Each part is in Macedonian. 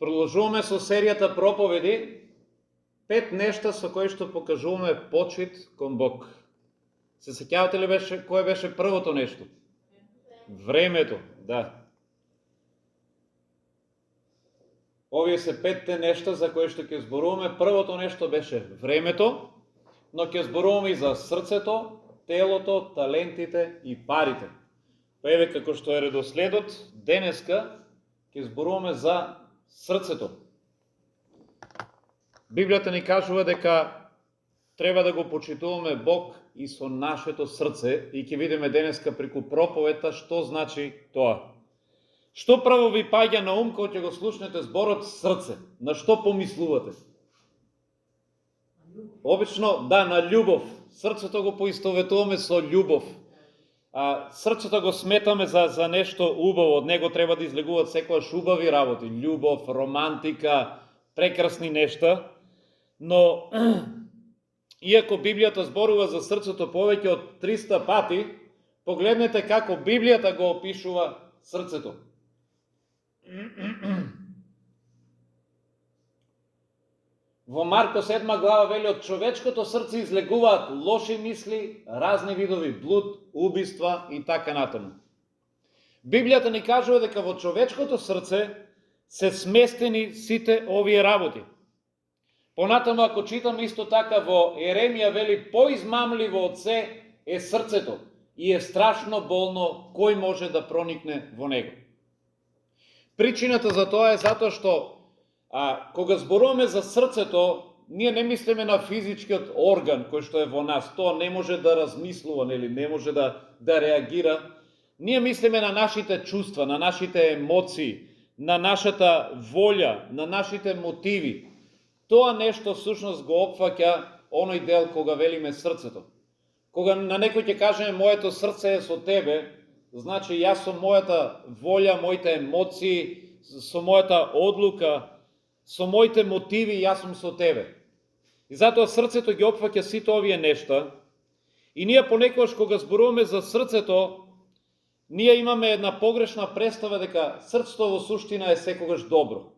Продолжуваме со серијата проповеди, 5 нешта со кои што покажуваме почит кон Бог. Се сеќавате ли кое беше првото нешто? Времето, да. Овие се 5 нешта за кои што ќе зборуваме. Првото нешто беше времето, но ќе зборуваме и за срцето, телото, талентите и парите. Па еве како што е редоследот, денеска ќе зборуваме за срцето. Библијата ни кажува дека треба да го почитуваме Бог и со нашето срце, и ќе видиме денеска преку проповедта што значи тоа. Што прво ви паѓа на ум кога ќе го слушнете зборот срце? На што помислувате? Обично, да, на љубов. Срцето го поистоветуваме со љубов. Срцето го сметаме за нешто убаво, од него треба да излегуваат секогаш убави работи, љубов, романтика, прекрасни нешта, но иако Библијата зборува за срцето повеќе од 300 пати, погледнете како Библијата го опишува срцето. Во Марко 7 глава вели, од човечкото срце излегуваат лоши мисли, разни видови блуд, убиства и така натаму. Библијата ни кажува дека во човечкото срце се сместени сите овие работи. Понатаму, ако читаме исто така во Еремија, вели, поизмамливо од се е срцето и е страшно болно кој може да проникне во него. Причината за тоа е затоа што кога зборуваме за срцето, ние не мислиме на физичкиот орган кој што е во нас. Тоа не може да размислува, нели, не може да реагира. Ние мислиме на нашите чувства, на нашите емоции, на нашата волја, на нашите мотиви. Тоа нешто всушност го опфаќа оној дел кога велиме срцето. Кога на некој ќе кажеме моето срце е со тебе, значи јас со мојата волја, моите емоции, со мојата одлука, со моите мотиви, јас сум со тебе. И затоа срцето ги опфаќа сите овие нешта. И ние понекогаш кога зборуваме за срцето, ние имаме една погрешна представа дека срцето во суштина е секогаш добро.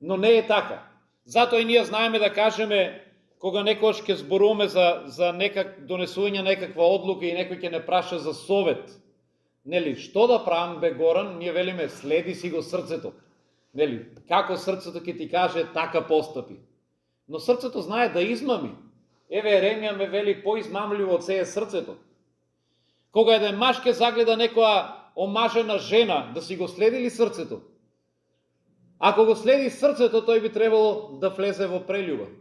Но не е така. Затоа и ние знаеме да кажеме, кога некогаш ќе зборуваме за донесување некаква одлука и некој ќе не праша за совет. Нели, што да правам, бе Горан? Ние велиме, следи си го срцето. Нели, како срцето ќе ти каже, така постапи. Но срцето знае да измами. Еве Еремија ме вели, поизмамливо од се е срцето. Кога еден маж ќе загледа некоја омажена жена, да си го следи ли срцето? Ако го следи срцето, тој би требало да влезе во прелюба.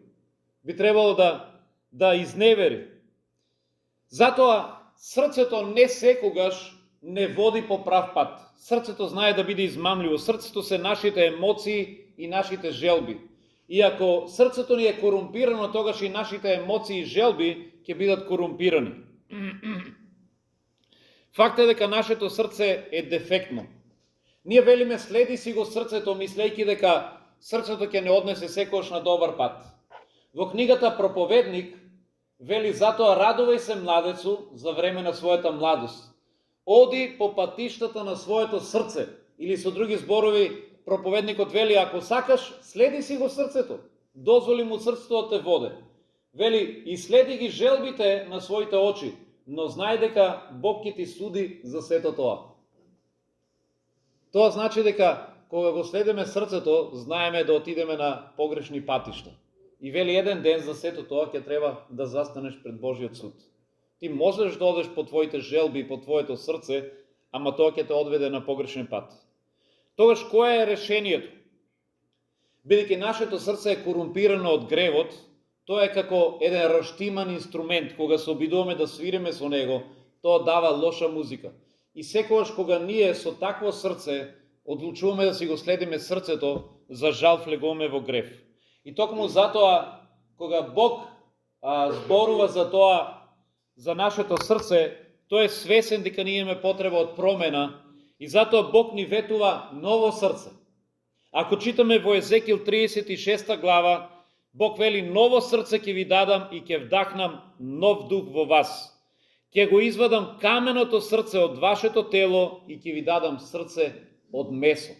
Би требало да изневери. Затоа срцето не секогаш не води по прав пат. Срцето знае да биде измамливо. Срцето се нашите емоции и нашите желби. И ако срцето ни е корумпирано, тогаш и нашите емоции и желби ќе бидат корумпирани. Факт е дека нашето срце е дефектно. Ние велиме, следи си го срцето, мислејќи дека срцето ќе не однесе секогаш на добар пат. Во книгата Проповедник вели, затоа радувај се, младецу, за време на својата младост. Оди по патиштата на своето срце. Или со други зборови, проповедникот вели, ако сакаш, следи си го срцето. Дозволи му срцето да те воде. Вели, и следи ги желбите на своите очи, но знај дека Бог ќе ти суди за сето тоа. Тоа значи дека кога го следиме срцето, знаеме да отидеме на погрешни патишта. И вели, еден ден за сето тоа ќе треба да застанеш пред Божиот суд. Ти можеш да одеш по твоите желби и по твоето срце, ама тоа ќе те одведе на погрешен пат. Тогаш кое е решението? Бидејќи нашето срце е корумпирано од гревот, тоа е како еден раштиман инструмент. Кога се обидуваме да свириме со него, тоа дава лоша музика. И секогаш кога ние со такво срце одлучуваме да си го следиме срцето, за жал влегуваме во грев. И токму затоа, кога Бог зборува за тоа, за нашето срце, тој е свесен дека ние имаме потреба од промена и затоа Бог ни ветува ново срце. Ако читаме во Езекил 36 глава, Бог вели, ново срце ќе ви дадам и ќе вдахнам нов дух во вас. Ќе го извадам каменото срце од вашето тело и ќе ви дадам срце од месо.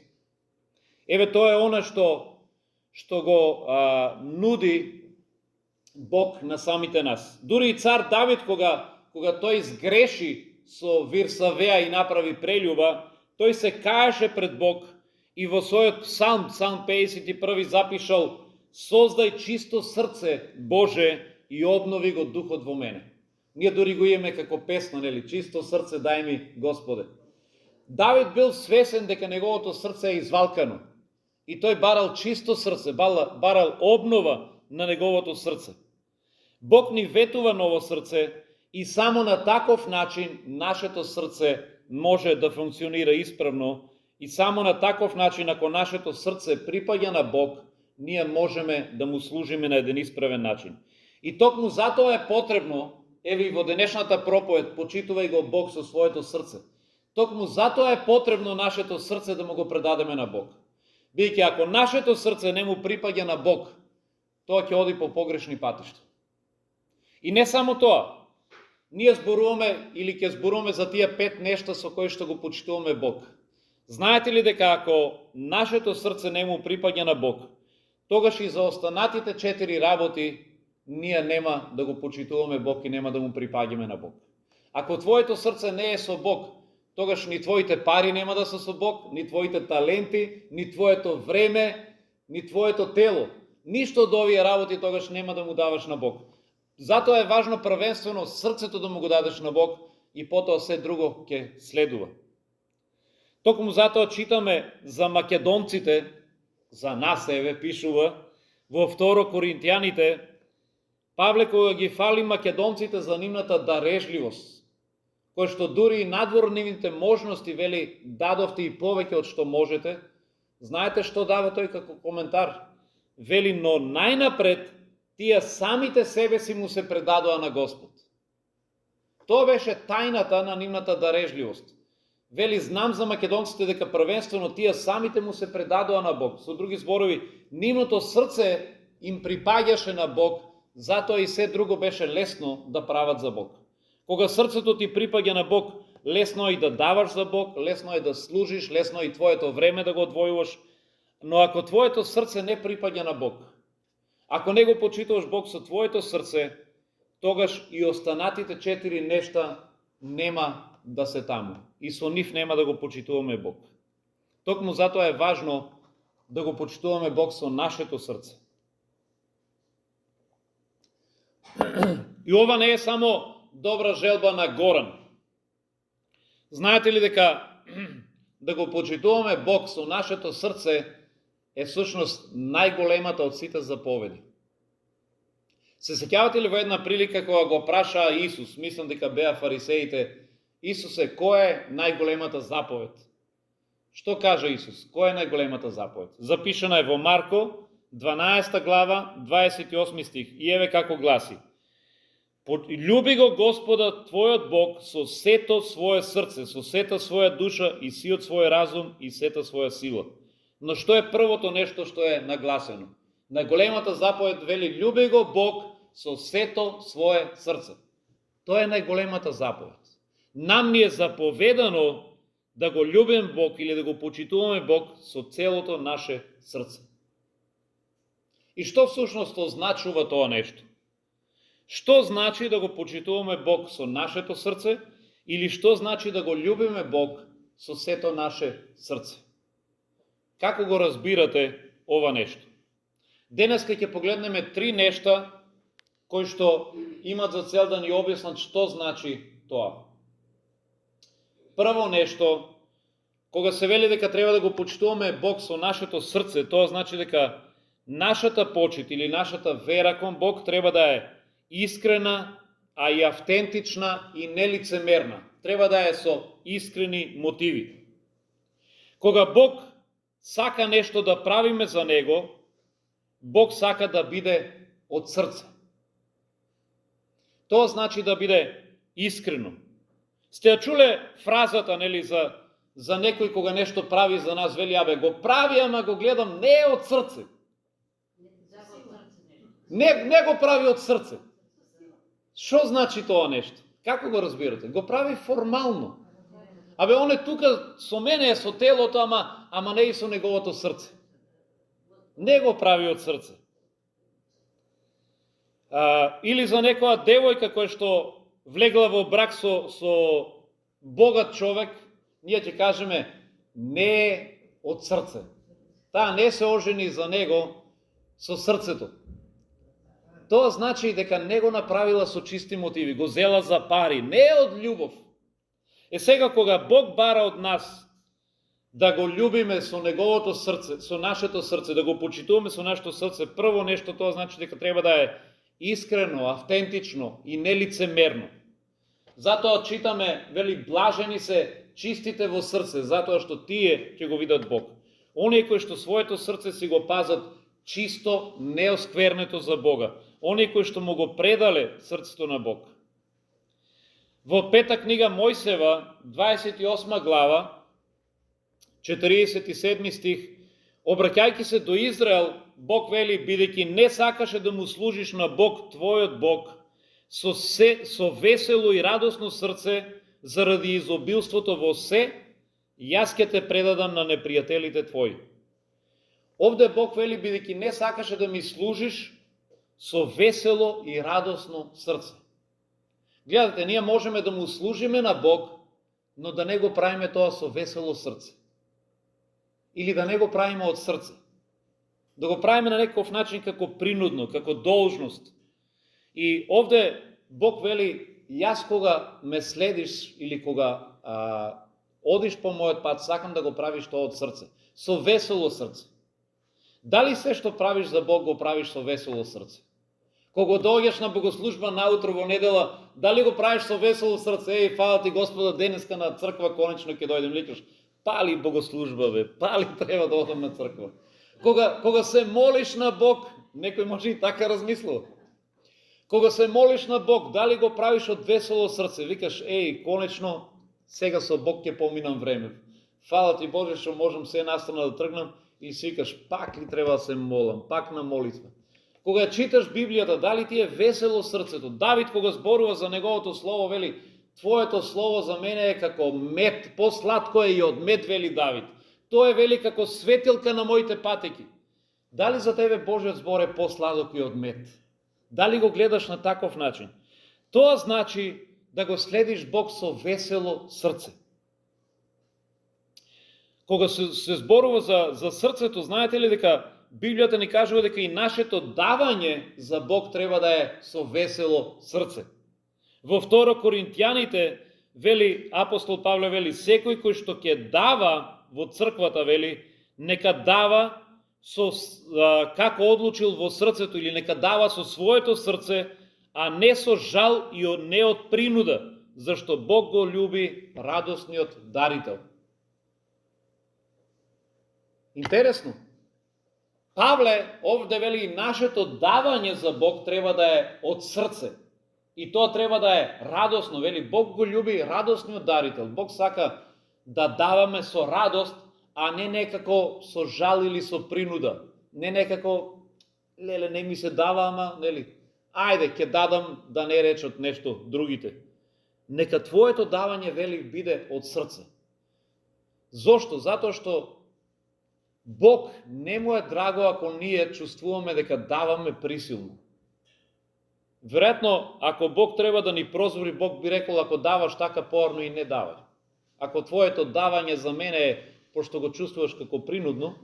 Еве тоа е она што го нуди Бог на самите нас. Дури и цар Давид, кога тој изгреши со Вирсавеа и направи прелюба, тој се каеше пред Бог и во својот псалм 51 запишал: "Создај чисто срце, Боже, и обнови го духот во мене." Ние дури го имаме како песна, нели? Чисто срце дај ми, Господе. Давид бил свесен дека неговото срце е извалкано и тој барал чисто срце, барал обнова на неговото срце. Бог ни ветува ново срце и само на таков начин нашето срце може да функционира исправно и само на таков начин, ако нашето срце припаѓа на Бог, ние можеме да му служиме на еден исправен начин. И токму затоа е потребно, еве и во денешната проповед, почитувај го Бог со своето срце. Токму затоа е потребно нашето срце да му го предадеме на Бог. Бидејќи ако нашето срце не му припаѓа на Бог, тоа ќе оди по погрешни патишта. И не само тоа, ние зборуваме или ќе зборуваме за тие 5 нешта со кои што го почитуваме Бог. Знаете ли дека ако нашето срце не му припаѓа на Бог, тогаш и за останатите 4 работи ние нема да го почитуваме Бог и нема да му припаѓаме на Бог. Ако твоето срце не е со Бог, тогаш ни твоите пари нема да се со Бог, ни твоите таленти, ни твоето време, ни твоето тело. Ништо од овие работи тогаш нема да му даваш на Бог. Затоа е важно првенствено срцето да му го дадеш на Бог и потоа се друго ќе следува. Токму затоа читаме за македонците, за нас еве пишува во 2 Коринтијаните, Павле кога ги фали македонците за нивната дарежливост, кој што дури и надвор нивните можности, вели, дадовте и повеќе од што можете. Знаете што дава тој како коментар? Вели, но најнапред тие самите себе си му се предадоа на Господ. Тоа беше тајната на нивната дарежливост. Вели, знам за македонците дека првенствено тие самите му се предадоа на Бог. Со други зборови, нивното срце им припаѓаше на Бог, затоа и се друго беше лесно да прават за Бог. Кога срцето ти припаѓа на Бог, лесно е и да даваш за Бог, лесно е да служиш, лесно е и твоето време да го одвојуваш, но ако твоето срце не припаѓа на Бог, ако не го почитуваш Бог со твоето срце, тогаш и останатите 4 нешта нема да се таму. И со нив нема да го почитуваме Бог. Токму затоа е важно да го почитуваме Бог со нашето срце. И ова не е само добра желба на Горан. Знаете ли дека да го почитуваме Бог со нашето срце е всушност најголемата од сите заповеди? Се сеќавате ли во една прилика кога го праша Исус, мислам дека беа фарисеите: Исусе, која е најголемата заповед? Што кажа Исус? Која е најголемата заповед? Запишана е во Марко 12 глава 28 стих. И еве како гласи: Љуби го Господа твојот Бог со сето свое срце, со сета своја душа и сиот свој разум и сета своја сила. Но што е првото нешто што е нагласено? Најголемата заповед вели: љуби го Бог со сето свое срце. Тоа е најголемата заповед. Нам ни е заповедано да го љубим Бог или да го почитуваме Бог со целото наше срце. И што всушност означува тоа нешто? Што значи да го почитуваме Бог со нашето срце или што значи да го љубиме Бог со сето наше срце? Како го разбирате ова нешто? Денеска ќе погледнеме 3 нешта кои што имат за цел да ни објаснат што значи тоа. Прво нешто, кога се вели дека треба да го почитуваме Бог со нашето срце, тоа значи дека нашата почит или нашата вера кон Бог треба да е искрена, а и автентична и нелицемерна. Треба да е со искрени мотиви. Кога Бог сака нешто да правиме за Него, Бог сака да биде од срце. Тоа значи да биде искрено. Сте ја чуле фразата, нели, за некој кога нешто прави за нас, вели: абе, го прави, ама го гледам не од срце. Не го прави од срце. Што значи тоа нешто? Како го разбирате? Го прави формално. Абе, он е тука со мене, е со телото, ама ама не и со неговото срце. Не го прави од срце. Или за некоја девојка која што влегла во брак со богат човек, ние ќе кажеме не од срце. Таа не се ожени за него со срцето. Тоа значи дека не го направила со чисти мотиви, го зела за пари, не од љубов. Сега кога Бог бара од нас да го љубиме со неговото срце, со нашето срце, да го почитуваме со нашето срце, прво нешто тоа значи дека треба да е искрено, автентично и нелицемерно. Затоа читаме, вели, блажени се чистите во срце, затоа што тие ќе го видат Бог. Оние кои што своето срце си го пазат чисто, неосквернето за Бога. Оние кои што му го предале срцето на Бог. Во пета книга Мојсева, 28 глава, 47 стих, обраќајќи се до Израел, Бог вели, бидејќи не сакаше да му служиш на Бог, твојот Бог, со весело и радосно срце, заради изобилството во се, јас ќе те предадам на непријателите твои. Овде Бог вели, бидејќи не сакаше да ми служиш со весело и радосно срце. Гледате, ние можеме да му служиме на Бог, но да не го правиме тоа со весело срце. Или да не го правиме од срце. Да го правиме на некој начин како принудно, како должност. И овде Бог вели, јас кога ме следиш или кога одиш по мојот пат, сакам да го правиш тоа од срце. Со весело срце. Дали се што правиш за Бог го правиш со весело срце? Кога доаѓаш на богослужба наутро во недела, дали го правиш со весело срце? Еј, фала ти Господа, денеска на црква конечно ќе дојдем, викаш, пали богослужба бе, пали треба да одам на црква. Кога се молиш на Бог, некој може и така размислува. Кога се молиш на Бог, дали го правиш од весело срце? Викаш, еј, конечно, сега со Бог ќе поминам време. Фала ти Боже што можам се настрана да тргнам и си викаш, пак ли треба да се молам, пак на молитва. Кога читаш Библијата, дали ти е весело срцето? Давид кога зборува за неговото слово, вели, твоето слово за мене е како мед, посладко е и од мед, вели Давид. Тоа е, вели, како светилка на моите патеки. Дали за тебе Божиот збор е посладок и од мед? Дали го гледаш на таков начин? Тоа значи да го следиш Бог со весело срце. Кога се зборува за срцето, знаете ли дека Библијата ни кажува дека и нашето давање за Бог треба да е со весело срце. Во 2 Коринтијаните, вели, апостол Павле вели, секој кој што ќе дава во црквата, вели, нека дава како одлучил во срцето, или нека дава со своето срце, а не со жал и не од принуда, зашто Бог го љуби радосниот дарител. Интересно. Павле овде вели, нашето давање за Бог треба да е од срце. И тоа треба да е радосно. Вели, Бог го љуби радосниот дарител. Бог сака да даваме со радост, а не некако со жал или со принуда. Не некако, леле, не ми се дава, ама, нели, ајде, ќе дадам да не речат нешто другите. Нека твоето давање, вели, биде од срце. Зошто? Затоа што Бог не му е драго ако ние чувствуваме дека даваме присилно. Веројатно, ако Бог треба да ни прозвори, Бог би рекол, ако даваш така порно и не давај. Ако твоето давање за мене е, пошто го чувствуваш како принудно,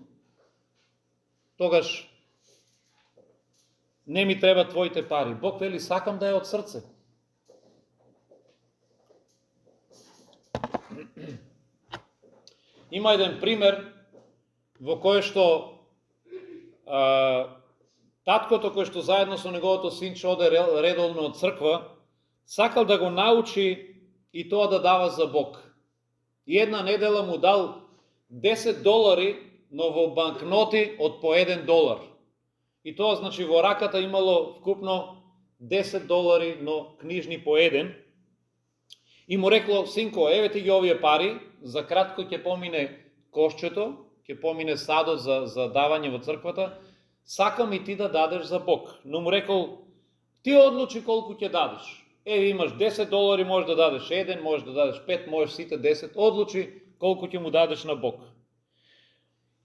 тогаш не ми треба твоите пари. Бог вели, сакам да е од срце. Има еден пример во кој што таткото кој што заедно со неговото синче оде редовно од црква, сакал да го научи и тоа да дава за Бог. И една недела му дал $10, но во банкноти од по $1. И тоа значи во раката имало вкупно $10, но книжни по 1. И му рекло, синко, еве ти ги овие пари, за кратко ќе помине кошчето, ќе помине садот за давање во црквата, сакам и ти да дадеш за Бог. Но му рекол, ти одлучи колку ќе дадеш. Еве имаш $10, можеш да дадеш 1, можеш да дадеш 5, можеш сите 10, одлучи колку ќе му дадеш на Бог.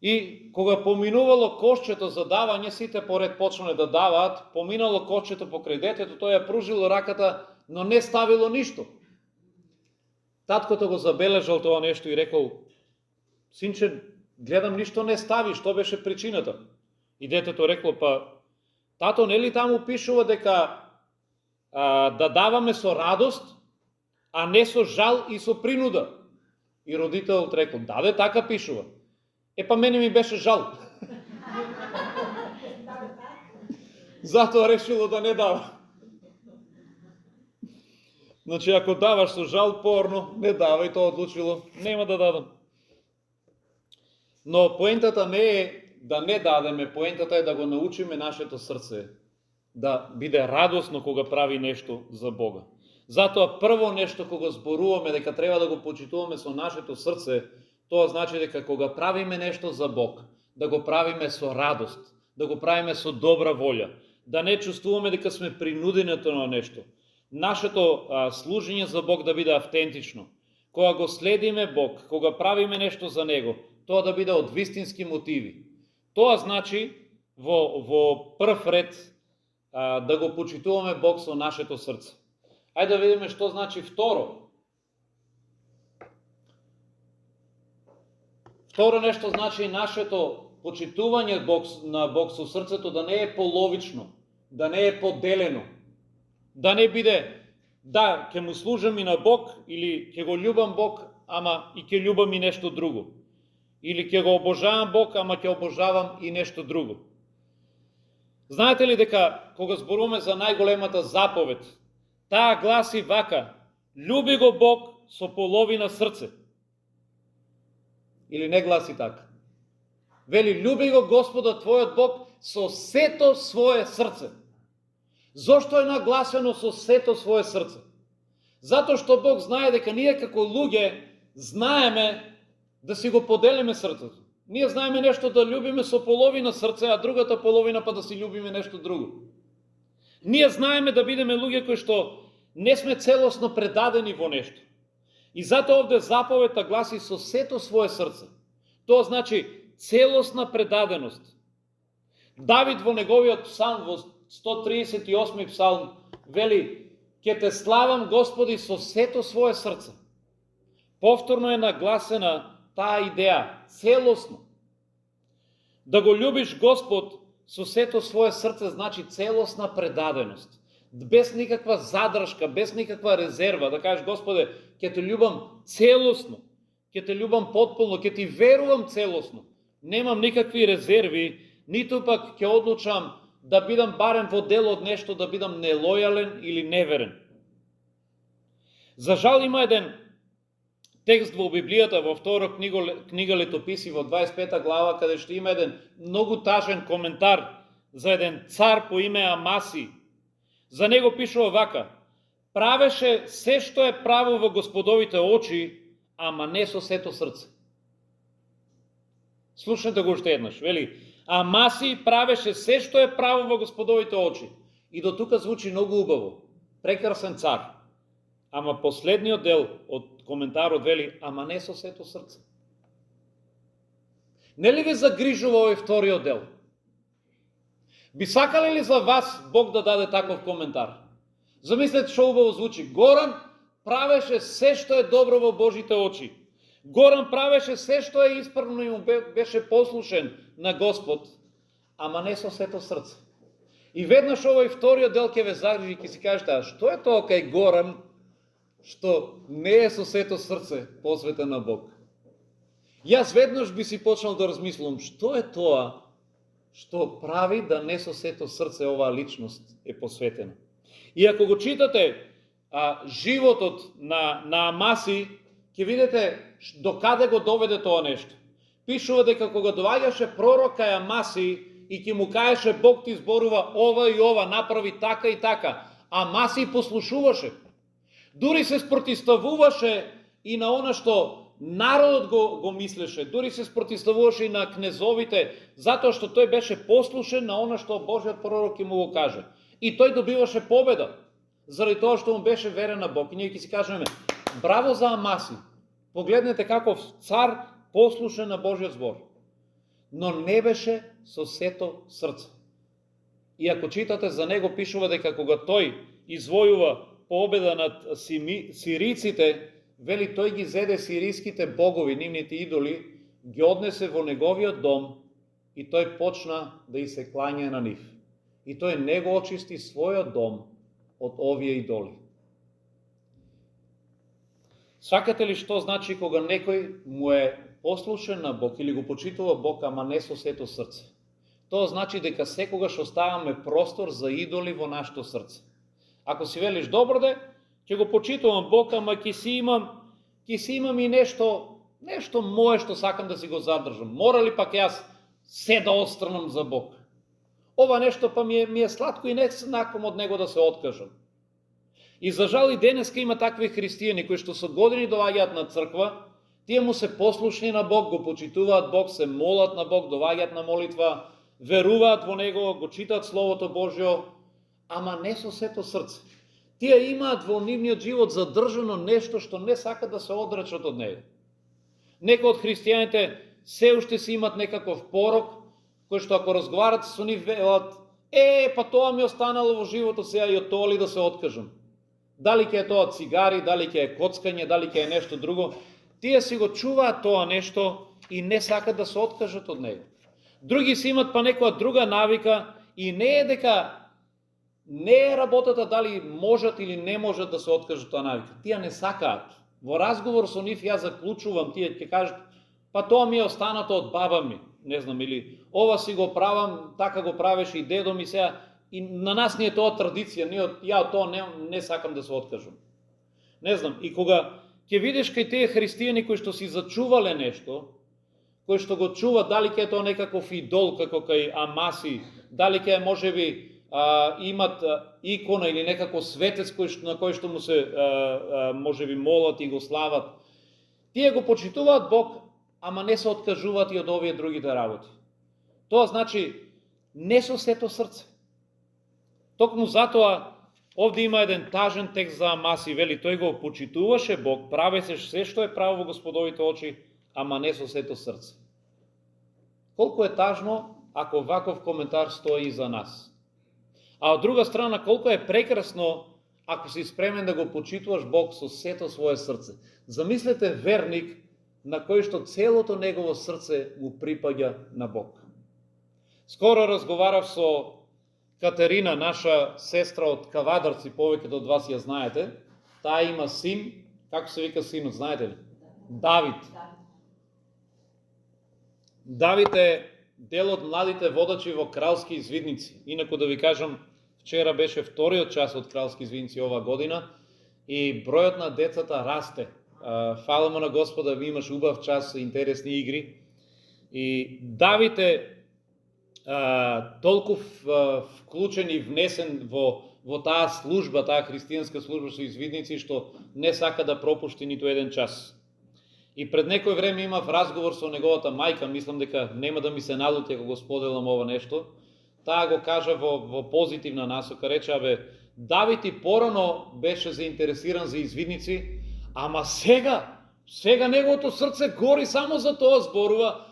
И кога поминувало кошчето за давање, сите поред почнале да даваат, поминало кошчето покрај детето, тој ја пружило раката, но не ставило ништо. Таткото го забележал тоа нешто и рекол: синче, гледам ништо не стави, што беше причината? И детето рекло: па, тато, нели таму пишува дека да даваме со радост, а не со жал и со принуда? И родителот рекол: да, така пишува. Па мене ми беше жал. Затоа решило да не дава. Значи, ако даваш со жал, порно, не давај, тоа одлучило, нема да дадам. Но поентата не е да не дадеме, поентата е да го научиме нашето срце да биде радосно кога прави нешто за Бога. Затоа прво нешто кога зборуваме дека треба да го почитуваме со нашето срце, тоа значи дека кога правиме нешто за Бог, да го правиме со радост, да го правиме со добра волја, да не чувствуваме дека сме принудени на нешто. Нашето служење за Бог да биде автентично. Кога го следиме Бог, кога правиме нешто за Него, тоа да биде од вистински мотиви. Тоа значи во прв ред да го почитуваме Бог со нашето срце. Ајде да видиме што значи второ. Второ нешто значи нашето почитување на Бог со срцето да не е половично, да не е поделено, да не биде да, ќе му служам и на Бог, или ќе го љубам Бог, ама и ќе љубам и нешто друго. Или ќе го обожавам Бог, ама ќе обожавам и нешто друго. Знаете ли дека кога зборуваме за најголемата заповед, таа гласи вака: љуби го Бог со половина срце. Или не гласи така? Вели: љуби го Господа твојот Бог со сето свое срце. Зошто е нагласено со сето свое срце? Затоа што Бог знае дека ние како луѓе знаеме да си го поделиме срцето. Ние знаеме нешто да љубиме со половина срце, а другата половина па да си љубиме нешто друго. Ние знаеме да бидеме луѓе кои што не сме целосно предадени во нешто. И затоа овде заповедта гласи со сето свое срце. Тоа значи целосна предаденост. Давид во неговиот псалм, во 138 псалм, вели: ќе те славам, Господи, со сето свое срце. Повторно е нагласена таа идеја, целосно. Да го љубиш Господ со сето свое срце значи целосна предаденост. Без никаква задршка, без никаква резерва, да кажеш: Господе, ќе те љубам целосно, ќе те љубам потполно, ќе ти верувам целосно. Немам никакви резерви, ниту пак ќе одлучам да бидам барем во дел од нешто, да бидам нелојален или неверен. За жал има еден текст во Библијата, во втора книга Летописи, во 25 глава, каде што има еден многу тажен коментар за еден цар по име Амаси. За него пишува вака: правеше се што е право во Господовите очи, ама не со сето срце. Слушнете го уште еднаш. Вели: Амаси правеше се што е право во Господовите очи. И до тука звучи многу убаво. Прекрасен цар. Ама последниот дел од коментарот вели: ама не со сето срце. Нели ви загрижува овој вториот дел? Би сакале ли за вас Бог да даде таков коментар? Замислете што убаво звучи. Горан правеше се што е добро во Божите очи. Горан правеше се што е исправно и му беше послушен на Господ, ама не со сето срце. И веднаш овој вториот дел ќе ве загрижи и ќе си кажете: а што е тоа кај Горан што не е со сето срце посветен на Бог? Јас веднаш би си почнал да размислувам што е тоа што прави да не со сето срце оваа личност е посветена. И ако го читате животот на Амаси, ќе видите докаде го доведе тоа нешто. Пишува дека кога доаѓаше пророк кај Амаси и ќе му кажеше: Бог ти зборува ова и ова, направи така и така, Амаси послушуваше. Дури се спротивставуваше и на она што народот го мислеше, дури се спротивставуваше и на кнезовите, затоа што тој беше послушен на она што Божиот пророк ќе му го каже. И тој добиваше победа, заради тоа што му беше верен на Бог. И ние ќе си кажеме: браво за Амаси! Погледнете каков цар послушен на Божиот збор. но не беше со сето срце. И ако читате за него, пишува дека кога тој извојува победа над сирийците, вели тој ги зеде сирийските богови, нивните идоли, ги однесе во неговиот дом и тој почна да и се клања на нив. И тој не го очисти својот дом од овие идоли. Свакате ли што значи кога некој му е послушен на Бог или го почитува Бог, ама не со сето срце? Тоа значи дека секогаш оставаме простор за идоли во нашето срце. Ако си велиш добро ќе го почитувам Бог, ама ќе си имам и нешто мое што сакам да си го задржам. Мора ли пак јас се да отстрнам за Бог? Ова нешто па ми е сладко и не сакам од него да се откажам. И за жал и денеска има такви христијани кои што со години доаѓаат на црква, тие му се послушни на Бог, го почитуваат Бог, се молат на Бог, доаѓаат на молитва, веруваат во него, го читаат Словото Божјо, ама не со сето срце. Тие имаат во нивниот живот задржано нешто што не сакат да се одречат од него. Некои од христијаните се уште си имат некаков порок, кој што ако разговарат со нив велат, па тоа ми останало во животот, сега и од тоа ли да се откажам? Дали ќе е тоа цигари, дали ќе е коцкање, дали ќе е нешто друго. Тие си го чуваат тоа нешто и не сакат да се откажат од него. Други си имат па некоја друга навика и не е дека не е работата дали можат или не можат да се откажат од навика. Тие не сакаат. Во разговор со нив ја заклучувам, тие ќе кажат, па тоа ми е останато од баба ми, не знам, или ова си го правам, така го правеше и дедо ми сега, и на нас не е тоа традиција, ја од тоа не сакам да се откажам. Не знам, и кога ќе видиш кај тие христијани кои што си зачувале нешто, кои што го чуват, дали ќе е тоа некаков идол, како кај Амаси, дали ќе можеби имат икона или некако светец на кој што му се можеби молат и го слават. Тие го почитуваат Бог, ама не се откажуваат и од овие другите работи. Тоа значи не со сето срце. Токму затоа овде има еден тажен текст за Амаси, вели тој го почитуваше Бог, правеше се што е право во Господовите очи, ама не со сето срце. Колку е тажно ако ваков коментар стои и за нас. А од друга страна, колку е прекрасно ако си спремен да го почитуваш Бог со сето свое срце. Замислете верник на кој што целото негово срце му припаѓа на Бог. Скоро разговарав со Катерина, наша сестра од Кавадарци, повеќето од вас ја знаете. Таа има син, како се вика синот, знаете ли? Давид. Давид е дел од младите водачи во Кралски извидници. Инаку да ви кажам, вчера беше вториот час од Кралски извидници оваа година и бројот на децата расте. Фала му на Господа, ви имаш убав час, интересни игри. И Давид е толку вклучен и внесен во таа служба, таа христијанска служба со извидници, што не сака да пропушти ниту еден час. И пред некој време имав разговор со неговата мајка, мислам дека нема да ми се налути ако го споделам ова нешто. Таа го кажа во позитивна насока, рече, Давид и порано беше заинтересиран за извидници, ама сега неговото срце гори само за тоа, зборува,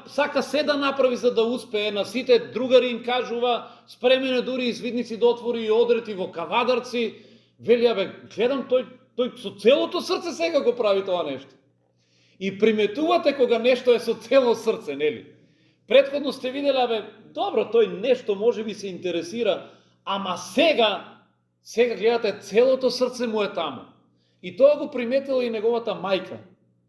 сака се да направи за да успее, на сите другари им кажува, спремен е дури извидници да отвори и одрети во Кавадарци, вели, гледам тој со целото срце сега го прави тоа нешто. И приметувате кога нешто е со цело срце, нели? Претходно сте видели, добро, тој нешто може би се интересира, ама сега гледате, целото срце му е таму. И тоа го приметила и неговата мајка.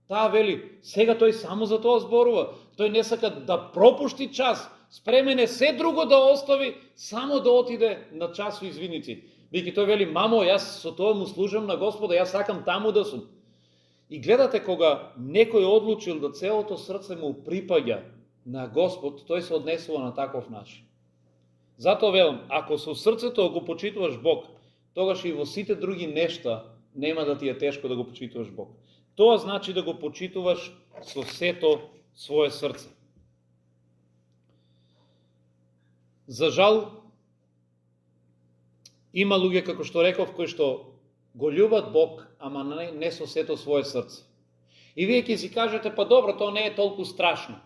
Таа вели, сега тој само за тоа зборува. Тој не сака да пропушти час, спремен е се друго да остави, само да отиде на час со извидници. Бидејќи тој вели, мамо, јас со тоа му служам на Господа, јас сакам таму да сум. И гледате, кога некој одлучил да целото срце му припаѓа на Господ, тој се однесува на таков начин. Затоа велам, ако со срцето го почитуваш Бог, тогаш и во сите други нешта нема да ти е тешко да го почитуваш Бог. Тоа значи да го почитуваш со сето свое срце. За жал, има луѓе, како што реков, кои што го љубат Бог, ама не со сето свое срце. И вие ќе си кажете, па добро, тоа не е толку страшно.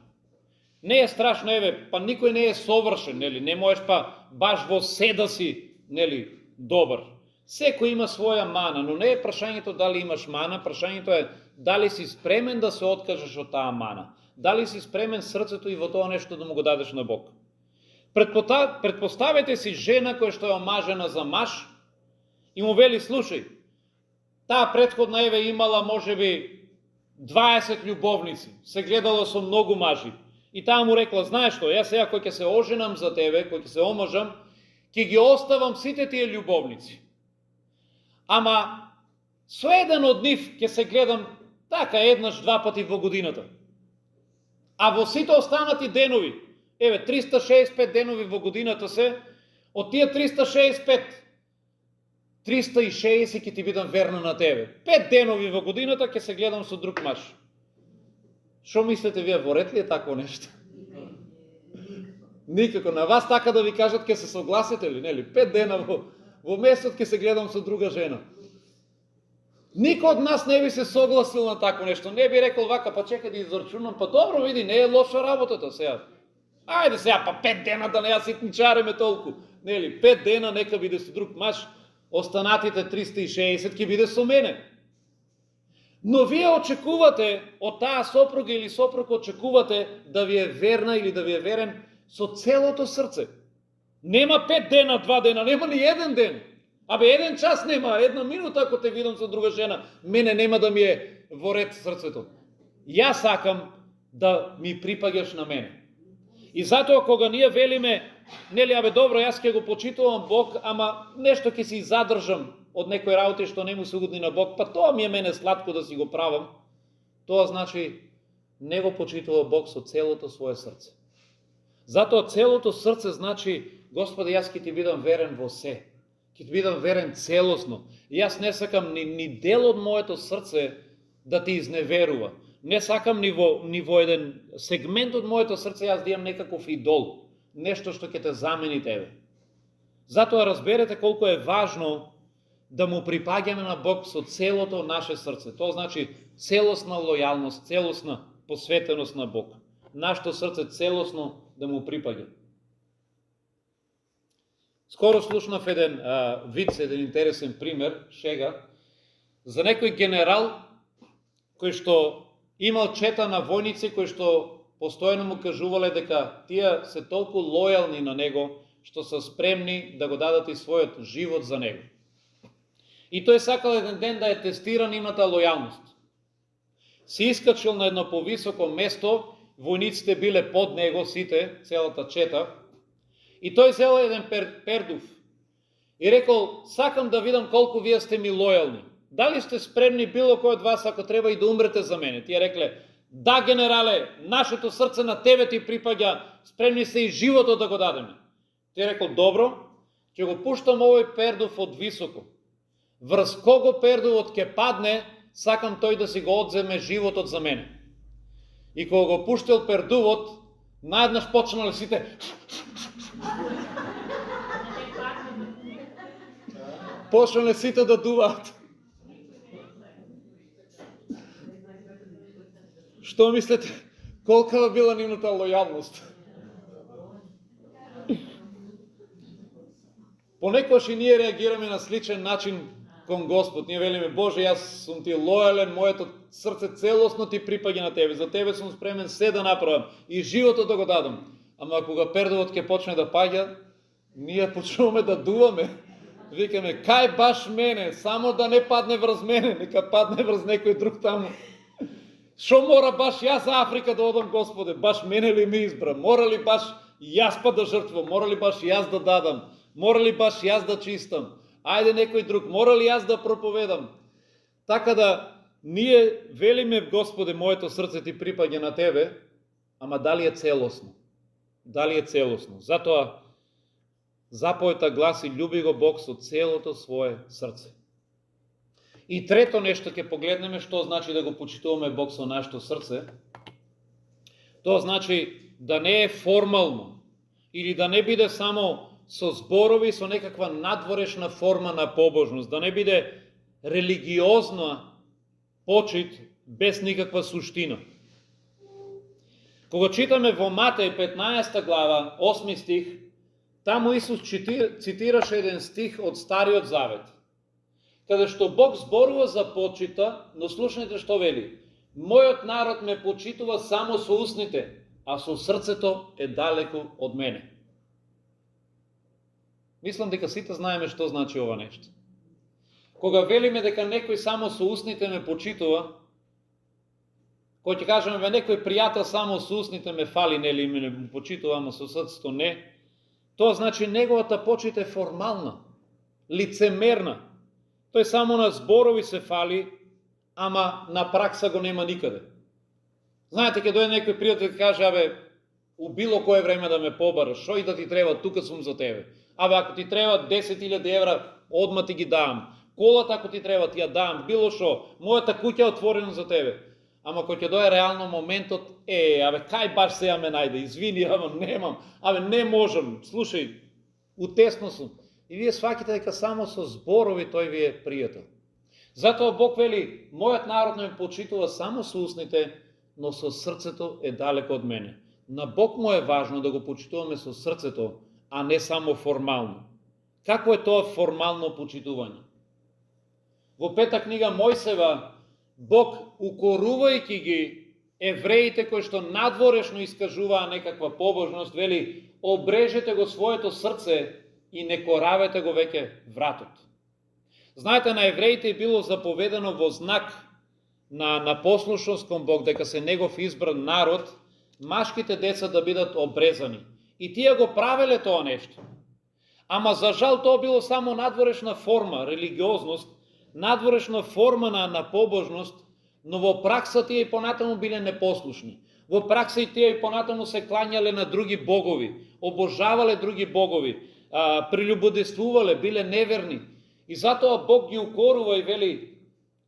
Не е страшно, еве, па никој не е совршен, нели? Не можеш па баш во се да си, нели, добар. Секој има своја мана, но не е прашањето дали имаш мана, прашањето е дали си спремен да се откажеш од таа мана. Дали си спремен срцето и во тоа нешто да му го дадеш на Бог. Предпоставете си жена која што е омажена за маж и му вели, слушај, таа претходна еве имала можеби 20 љубовници, се гледала со многу мажи. И таа му рекла, знаеш што, јас сега кој ќе се оженам за тебе, кој ќе се омажам, ќе ги оставам сите тие љубовници. Ама со еден од нив ќе се гледам така еднаш, два пати во годината. А во сите останати денови, еве 365 денови во годината се, од тие 365, 360 ќе ти бидам верна на тебе. 5 денови во годината ќе се гледам со друг маж. Шо мислите вие, во ред ли е такво нешто? Никако. На вас така да ви кажат, ќе се согласите ли? Нели? 5 дена во месецот ќе се гледам со друга жена. Никој од нас не би се согласил на такво нешто. Не би рекол вака, па чекай да израчунам, па добро, види, не е лоша работата сега. Ајде сега, па 5 дена да не ја ситничареме толку. Нели? 5 дена нека биде со друг маж, останатите 360 ќе биде со мене. Но вие очекувате од таа сопруга или сопруг очекувате да ви е верна или да ви е верен со целото срце. Нема 5 дена, 2 дена, нема ни 1 ден. Абе, 1 час нема, 1 минута ако те видам со друга жена, мене нема да ми е во ред срцето. Јас сакам да ми припаѓаш на мене. И затоа кога ние велиме, нели, абе добро, јас ќе го почитувам Бог, ама нешто ќе си задржам од некои работи што не му се угодни на Бог, па тоа ми е мене сладко да си го правам, тоа значи не го почитува Бог со целото свое срце. Затоа целото срце значи, Господи, јас ќе ти бидам верен во се, ќе ти бидам верен целосно. И јас не сакам ни дел од моето срце да ти изневерува. Не сакам ни во еден сегмент од моето срце јас да имам некаков идол, нешто што ќе те замени тебе. Затоа разберете колку е важно да му припаѓаме на Бог со целото наше срце. Тоа значи целосна лојалност, целосна посветеност на Бог. Нашето срце целосно да му припаѓа. Скоро слушнав еден виц, еден интересен пример, шега, за некој генерал кој што имал чета на војници кои што постојано му кажувале дека тие се толку лојални на него што се спремни да го дадат и својот живот за него. И тој сакал еден ден да ја тестира нивната лојалност. Си искачил на едно повисоко место, војниците биле под него сите, целата чета, и тој зел еден пердув и рекол, сакам да видам колку вие сте ми лојални. Дали сте спремни било кој од вас ако треба и да умрете за мене? Тие рекле, да генерале, нашето срце на тебе ти припаѓа, спремни се и животот да го дадеме. Тие рекол, добро, ќе го пуштам овој пердув од високо. Врз кого пердувот ќе падне, сакам тој да си го одземе животот за мене. И кога го пуштил пердувот, наеднаш почнале сите почнале сите да дуваат. Што мислите? Колка била нивната лојалност? Понекогаш и ние реагираме на сличен начин кон Господ. Ние велиме, Боже, јас сум ти лојален, моето срце целосно ти припаѓа на тебе. За тебе сум спремен се да направам и животот да го дадам. Ама кога пердувот ќе почне да паѓа, ние почнуваме да дуваме. Викаме, кај баш мене, само да не падне врз мене, нека падне врз некој друг таму. Шо мора баш јас за Африка да одам, Господе? Баш мене ли ми избра? Мора ли баш јас па да жртвам? Мора ли баш јас да дадам? Мора ли баш јас да чистам? Ајде некој друг, мора ли јас да проповедам? Така да, ние велиме, Господе, моето срце ти припаѓа на тебе, ама дали е целосно? Дали е целосно? Затоа, заповедта гласи, љуби го Бог со целото свое срце. И трето нешто ќе погледнеме што значи да го почитуваме Бог со нашето срце. Тоа значи да не е формално или да не биде само со зборови, со некаква надворешна форма на побожност, да не биде религиозна почит без никаква суштина. Кога читаме во Матеј 15 глава, 8 стих, таму Исус цитираше еден стих од Стариот Завет, каде што Бог зборува за почита, но слушнете што вели. Мојот народ ме почитува само со устните, а со срцето е далеку од мене. Мислам дека сите знаеме што значи ова нешто. Кога велиме дека некој само со устните ме почитува, кога ќе кажеме некој пријател само со устните ме фали, нели ме почитува, ама со срцето не, тоа значи неговата почит е формална, лицемерна. Тој само на зборови се фали, ама на пракса го нема никаде. Знаете, ќе дојде некој пријател и каже, абе, у било кое време да ме побараш, шо и да ти треба, тука сум за тебе. Абе, ако ти треба 10.000 евра, одма ти ги давам. Колата, ако ти треба, ти ја давам, било шо, мојата куќа е отворена за тебе. Ама кој ќе дое реално моментот, абе, кај баш сега ме најде, извини, ама немам, абе, не можам, слушај, утесно сум. И вие сваќате дека само со зборови тој ви е пријател. Затоа Бог вели, мојот народ ме почитува само со устните, но со срцето е далеко од мене. На Бог му е важно да го почитуваме со срцето, а не само формално. Какво е тоа формално почитување? Во пета книга Мојсева, Бог, укорувајќи ги евреите кои што надворешно искажуваа некаква побожност, вели, обрежете го своето срце и не коравете го веќе вратот. Знаете, на евреите е било заповедено во знак на послушност кон Бог, дека се негов избран народ, машките деца да бидат обрезани. И тие го правеле тоа нешто. Ама за жал тоа било само надворешна форма, религиозност, надворешна форма на побожност, но во пракса тие и понатаму биле непослушни. Во пракса и тие и понатаму се клањале на други богови, обожавале други богови, прелюбодействувале, биле неверни. И затоа Бог ги укорува и вели,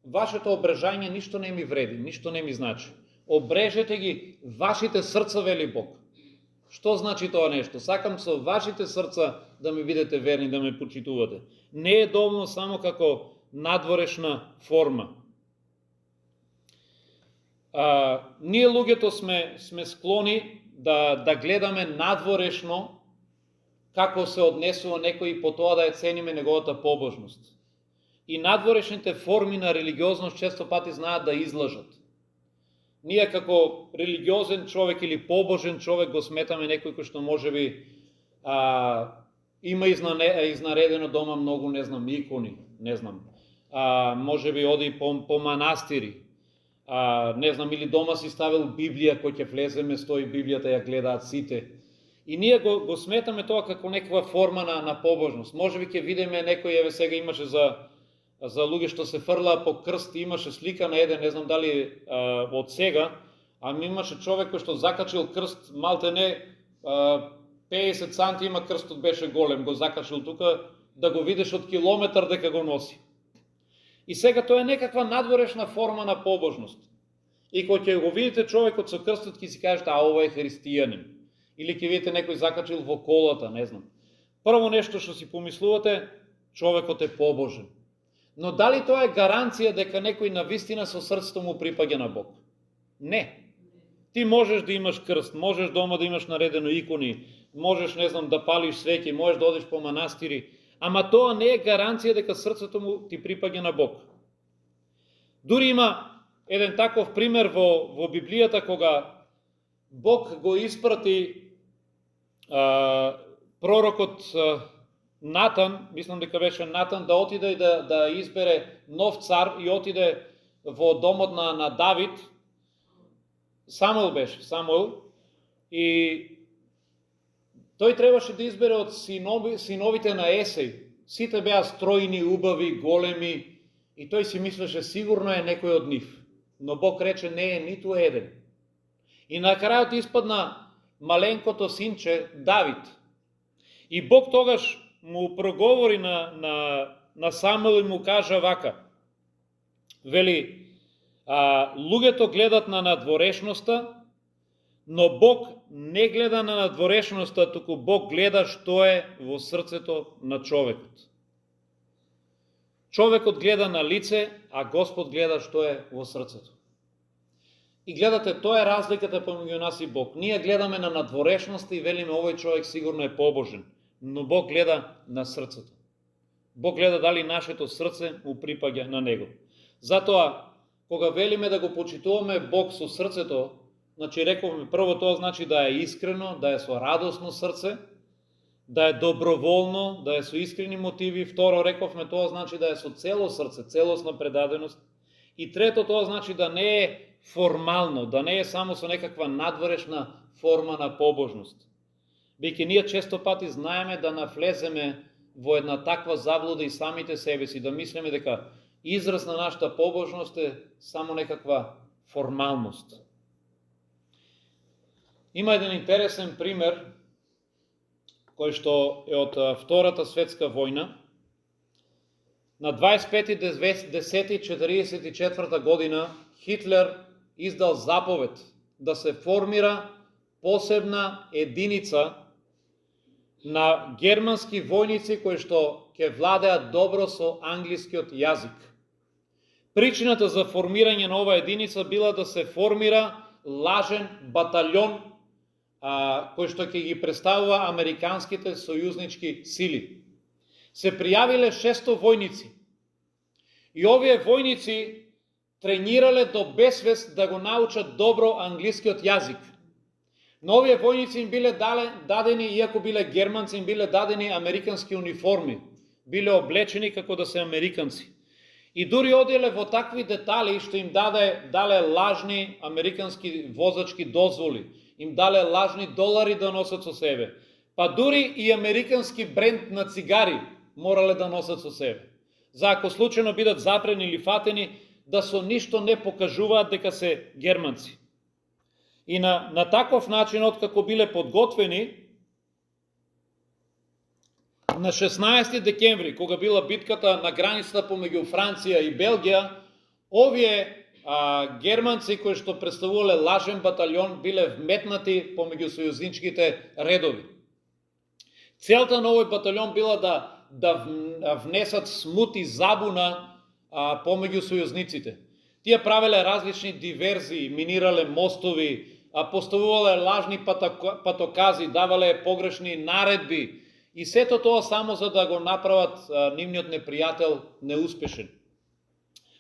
вашето обрежање ништо не ми вреди, ништо не ми значи. Обрежете ги вашите срца, вели Бог. Што значи тоа нешто? Сакам со вашите срца да ми бидете верни, да ме почитувате. Не е доволно само како надворешна форма. Ние луѓето сме склони да гледаме надворешно како се однесува некој и по тоа да ја цениме неговата побожност. И надворешните форми на религиозност често пати знаат да излажат. Ние како религиозен човек или побожен човек го сметаме некој кој што можеби има изнаредено дома многу, не знам, икони, не знам. Можеби оди по манастири, не знам, или дома си ставил Библија, кој ќе влеземе, стои Библијата, ја гледаат сите. И ние го сметаме тоа како некаква форма на побожност. Можеби ќе видиме некој, еве сега имаше за луѓе што се фрлаа по крст, имаше слика на еден, не знам дали од сега, ами имаше човек кој што закачил крст, малте не 50 сантима крстот беше голем, го закачил тука, да го видиш од километар дека го носи. И сега тоа е некаква надворешна форма на побожност. И кога ќе го видите човекот со крстот, ќе си кажете, ова е христијанин. Или ќе видите некој закачил во колата, не знам. Прво нешто што си помислувате, човекот е побожен. Но дали тоа е гаранција дека некој навистина со срцето му припаѓа на Бог? Не. Ти можеш да имаш крст, можеш дома да имаш наредено икони, можеш, не знам, да палиш свеќи, можеш да одиш по манастири, ама тоа не е гаранција дека срцето му ти припаѓа на Бог. Дури има еден таков пример во Библијата, кога Бог го испрати пророкот Натан, мислам дека беше Натан, да отиде и да избере нов цар и отиде во домот на Давид. Самуил беше, и тој требаше да избере од синовите на Есеј. Сите беа стројни, убави, големи, и тој си мислеше сигурно е некој од нив. Но Бог рече не е ниту еден. И на крајот испадна маленкото синче Давид. И Бог тогаш му проговори на Самуил и му кажа вака. Вели, луѓето гледат на надворешноста, но Бог не гледа на надворешноста, туку Бог гледа што е во срцето на човекот. Човекот гледа на лице, а Господ гледа што е во срцето. И гледате, тоа е разликата помеѓу нас и Бог. Ние гледаме на надворешноста и велиме овој човек сигурно е побожен, но Бог гледа на срцето. Бог гледа дали нашето срце му припаѓа на него. Затоа, кога велиме да го почитуваме Бог со срцето, значи рековме прво тоа значи да е искрено, да е со радосно срце, да е доброволно, да е со искрени мотиви. Второ, рековме тоа значи да е со цело срце, целосна предаденост. И трето, тоа значи да не е формално, да не е само со некаква надворешна форма на побожност. Бидејќи ние често пати знаеме да навлеземе во една таква заблуда и самите себе си, да мислиме дека израз на нашата побожност е само некаква формалност. Има еден интересен пример, кој што е од Втората светска војна. На 25.10.1944 година Хитлер издал заповед да се формира посебна единица на германски војници кои што ќе владеат добро со англискиот јазик. Причината за формирање на ова единица била да се формира лажен батальон кој што ќе ги представува американските сојузнички сили. Се пријавиле 600 војници. И овие војници тренирале до безвест да го научат добро англискиот јазик. Но овие војници им биле дадени, иако биле германци, им биле дадени американски униформи. Биле облечени како да се американци. И дури оделе во такви детали што им дале лажни американски возачки дозволи. Им дале лажни долари да носат со себе. Па дури и американски бренд на цигари морале да носат со себе. За ако случајно бидат запрени или фатени, да со ништо не покажуваат дека се германци. И на таков начин, откако биле подготвени, на 16 декември, кога била битката на границата помеѓу Франција и Белгија, овие германци кои што представувале лажен батальон биле вметнати помеѓу сојузничките редови. Целта на овој батальон била да внесат смут и забуна помеѓу сојузниците. Тие правеле различни диверзии, минирале мостови, поставувале лажни патокази, давале погрешни наредби и сето тоа само за да го направат нивниот непријател неуспешен.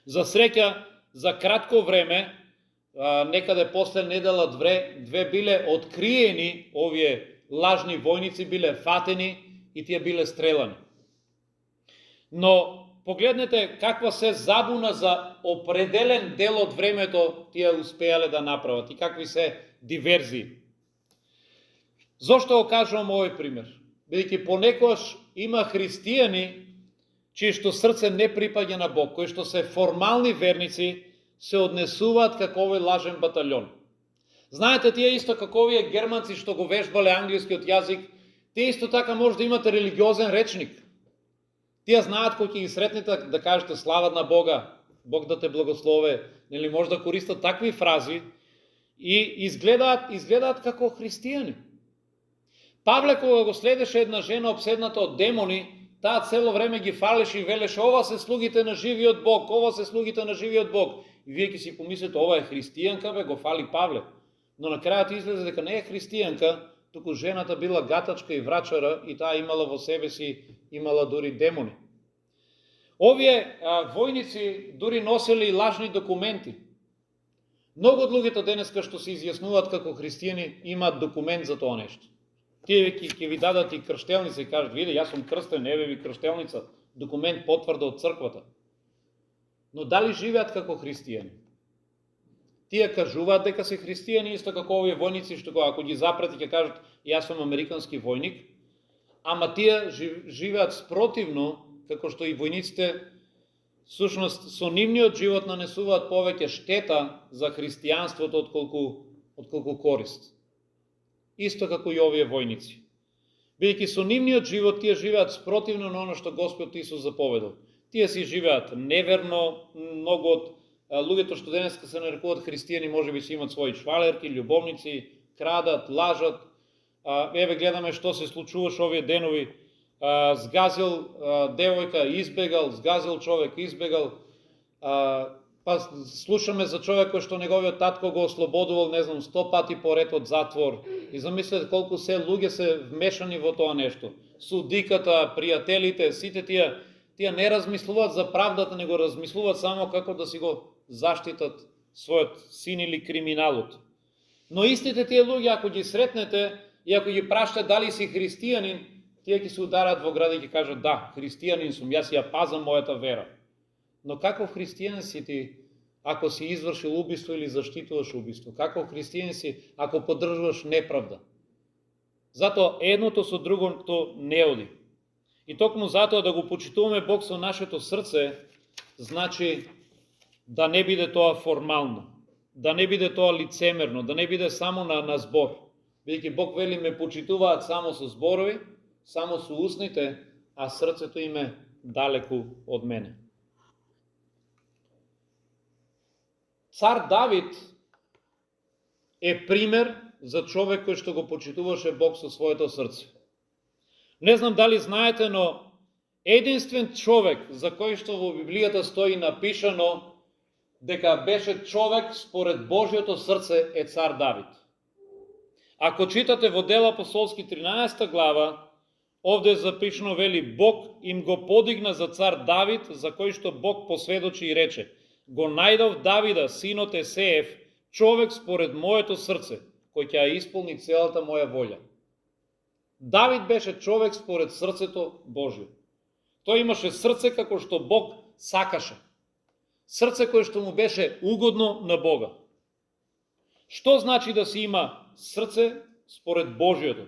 За среќа, за кратко време, некаде после недела две биле откриени овие лажни војници, биле фатени и тие биле стрелани. Но погледнете каква се забуна за определен дел од времето тие успеале да направат и какви се диверзии. Зошто го кажувам овој пример? Бидејќи понекогаш има христијани чие што срце не припаѓа на Бог, кои што се формални верници, се однесуваат како овој лажен батальон. Знаете, тие исто како овие германци што го вежбале англискиот јазик, тие исто така може да имате религиозен речник. Тие знаат кој ќе ги сретнете да кажете слава на Бога, Бог да те благослови, нели може да користат такви фрази и изгледаат како христијани. Павле кога го следеше една жена обседната од демони, таа цело време ги фалеше и велеше: ова се слугите на живиот Бог, ова се слугите на живиот Бог. И вие ќе си помислите, ова е христијанка, бе, го фали Павле. Но на крајот излезе дека не е христијанка, туку жената била гатачка и врачара и таа имала во себе си, имала дури демони. Овие војници дури носели лажни документи. Многу од луѓето денеска што се изјаснуваат како христијани имаат документ за тоа нешто. Тие ќе ви дадат и крштелница и кажат: виде, јас сум крстен, еве ви крштелница, документ потврда од црквата. Но дали живеат како христијани? Тие кажуваат дека се христијани, исто како овие војници што ако ги запрати ќе кажат: јас сум американски војник, ама тие живеат спротивно, како што и војниците всушност со нивниот живот нанесуваат повеќе штета за христијанството отколку корист. Исто како и овие војници. Бидејќи со нивниот живот тие живеат спротивно на оно што Господ Исус заповедал. Тие си живеат неверно, многу од луѓето што денеска се нарекуваат христијани можеби си имаат своји швалерки, љубовници, крадат, лажат. Еве гледаме што се случуваше овие денови. Згазил девојка, избегал, згазил човек, избегал. па слушаме за човек кој што неговиот татко го ослободувал, не знам, 100 пати поред од затвор. И замислете колку се луѓе се вмешани во тоа нешто. Судиката, пријателите, сите тие не размислуваат за правдата, него размислуваат само како да си го заштитат својот син или криминалот. Но истите тие луѓе, ако ги сретнете и ако ги прашате дали си христијанин, тие ќе се ударат во града и ќе кажат да, христијанин сум, јас ја пазам мојата вера. Но каков христијан си ти ако си извршил убиство или заштитуваш убиство? Каков христијан си ако поддржуваш неправда? Затоа едното со другото не оди. И токму затоа да го почитуваме Бог со нашето срце, значи да не биде тоа формално, да не биде тоа лицемерно, да не биде само на збор. Бидејќи Бог вели ме почитуваат само со зборови, само со устните, а срцето им е далеку од мене. Цар Давид е пример за човек кој што го почитуваше Бог со своето срце. Не знам дали знаете, но единствен човек за кој што во Библијата стои напишано дека беше човек според Божјото срце е цар Давид. Ако читате во Дела апостолски 13 глава, овде е запишано, вели, Бог им го подигна за цар Давид, за кој што Бог посведочи и рече: го најдов Давида, синот Есеев, човек според моето срце, кој ќе ја исполни целата моја волја. Давид беше човек според срцето Божјо. Тој имаше срце како што Бог сакаше. Срце кое што му беше угодно на Бога. Што значи да си има срце според Божјото?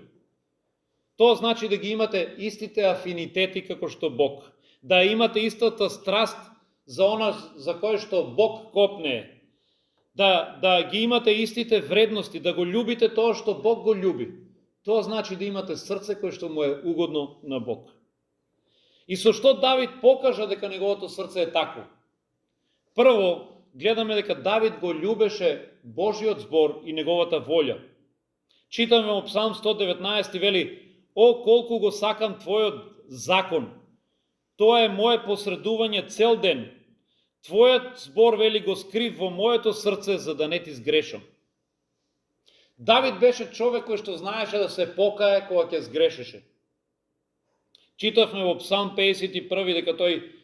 Тоа значи да ги имате истите афинитети како што Бог. Да имате истата страст за она за кое што Бог копне. Да ги имате истите вредности, да го љубите тоа што Бог го љуби. Тоа значи да имате срце кое што му е угодно на Бог. И со што Давид покажа дека неговото срце е такво? Прво, гледаме дека Давид го љубеше Божиот збор и неговата волја. Читаме во Псалм 119 вели: о, колку го сакам твојот закон, тоа е моje посредување цел ден. Твојот збор, вели, го скрив во моето срце, за да не ти сгрешам. Давид беше човек кој што знаеше да се покае кога ќе сгрешеше. Читавме во Псалм 51 дека тој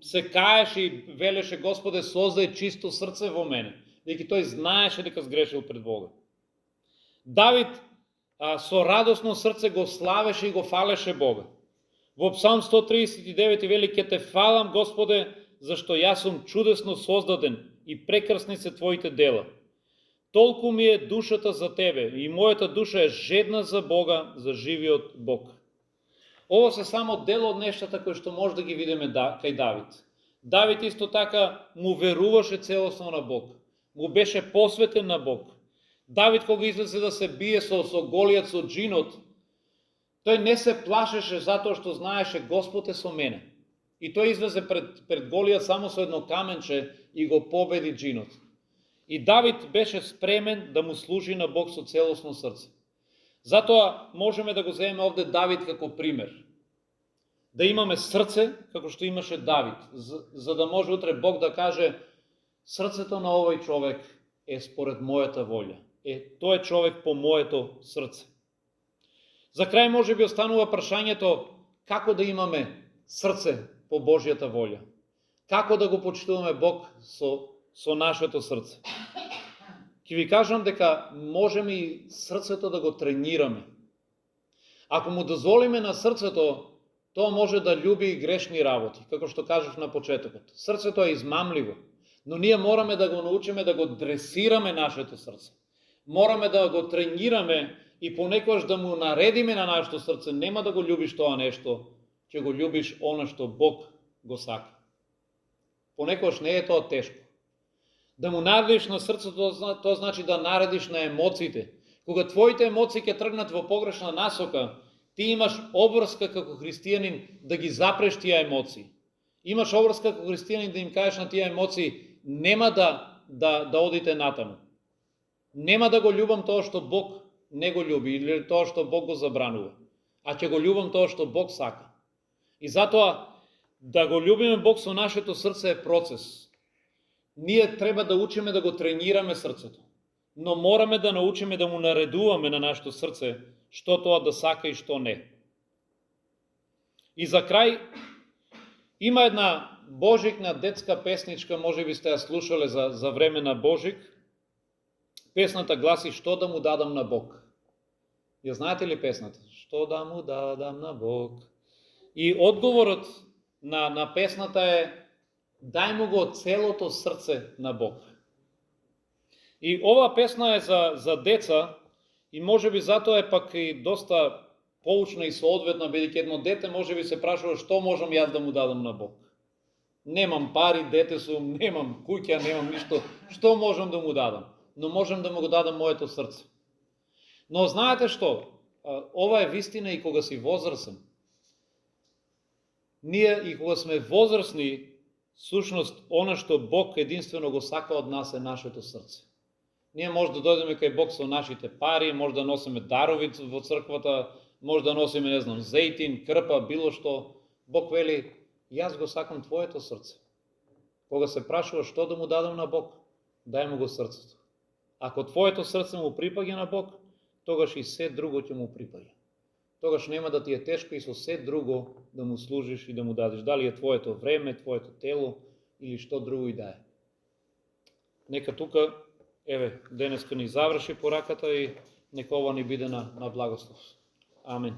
се каеше и велеше: Господе, создај чисто срце во мене, дека тој знаеше дека сгрешил пред Бога. Давид со радосно срце го славеше и го фалеше Бога. Во Псалм 139 вели: ке те фалам, Господе, зашто јас сум чудесно создаден и прекрасни се твоите дела. Толку ми е душата за тебе и мојата душа е жедна за Бога, за живиот Бог. Ово се само дел од нештата кои што може да ги видиме кај Давид. Давид исто така му веруваше целосно на Бог. Му беше посветен на Бог. Давид кога излезе да се бие со Голијат, со джинот, тој не се плашеше затоа што знаеше Господ е со мене. И тој излезе пред Голијат само со едно каменче и го победи джинот. И Давид беше спремен да му служи на Бог со целосно срце. Затоа можеме да го земеме овде Давид како пример. Да имаме срце како што имаше Давид, за да може утре Бог да каже: срцето на овој човек е според мојата волја. Тој е човек по моето срце. За крај може би останува прашањето: како да имаме срце по Божјата волја? Како да го почитуваме Бог со нашето срце? Ќе ви кажам дека можеме и срцето да го тренираме. Ако му дозволиме на срцето, тоа може да љуби и грешни работи, како што кажав на почетокот. Срцето е измамливо, но ние мораме да го научиме да го дресираме нашето срце. Мораме да го тренираме и понекогаш да му наредиме на нашето срце: нема да го љубиш тоа нешто, ќе го љубиш она што Бог го сака. Понекогаш не е тоа тешко. Да му наредиш на срцето, тоа значи да наредиш на емоциите. Кога твоите емоции ќе тргнат во погрешна насока, ти имаш обврска како христијанин да ги запреш тие емоции. Имаш обврска како христијанин да им кажеш на тие емоции: нема да одите натаму. Нема да го љубам тоа што Бог не го љуби или тоа што Бог го забранува, а ќе го љубам тоа што Бог сака. И затоа да го љубиме Бог со нашето срце е процес. Ние треба да учиме да го тренираме срцето. Но мораме да научиме да му наредуваме на нашето срце што тоа да сака и што не. И за крај, има една божикна детска песничка, може би сте ја слушале за време на Божик. Песната гласи "Што да му дадам на Бог". Ја знаете ли песната? Што да му дадам на Бог? И одговорот на песната е дај му го целото срце на Бог. И ова песна е за деца и може би затоа е пак и доста поучна и соодветна, бидејќи едно дете може би се прашува што можам јас да му дадам на Бог. Немам пари, дете сум, немам куќа, немам ништо, што можам да му дадам? Но можам да му го дадам моето срце. Но знаете што? Ова е вистина и кога си возрасен. Ние и кога сме возрастни, сушност, она што Бог единствено го сака од нас е нашето срце. Ние може да дојдеме кај Бог со нашите пари, може да носиме дарови во црквата, може да носиме, не знам, зејтин, крпа, било што. Бог вели, јас го сакам твоето срце. Кога се прашува што да му дадам на Бог, дај му го срцето. Ако твоето срце му припаѓа на Бог, тогаш и се друго ќе му припаѓа. Тогаш нема да ти е тешко и со се друго да му служиш и да му дадеш. Дали е твоето време, твоето тело или што друго и да е. Нека тука, еве, денеска ни заврши пораката и нека ова ни биде на благослов. Амин.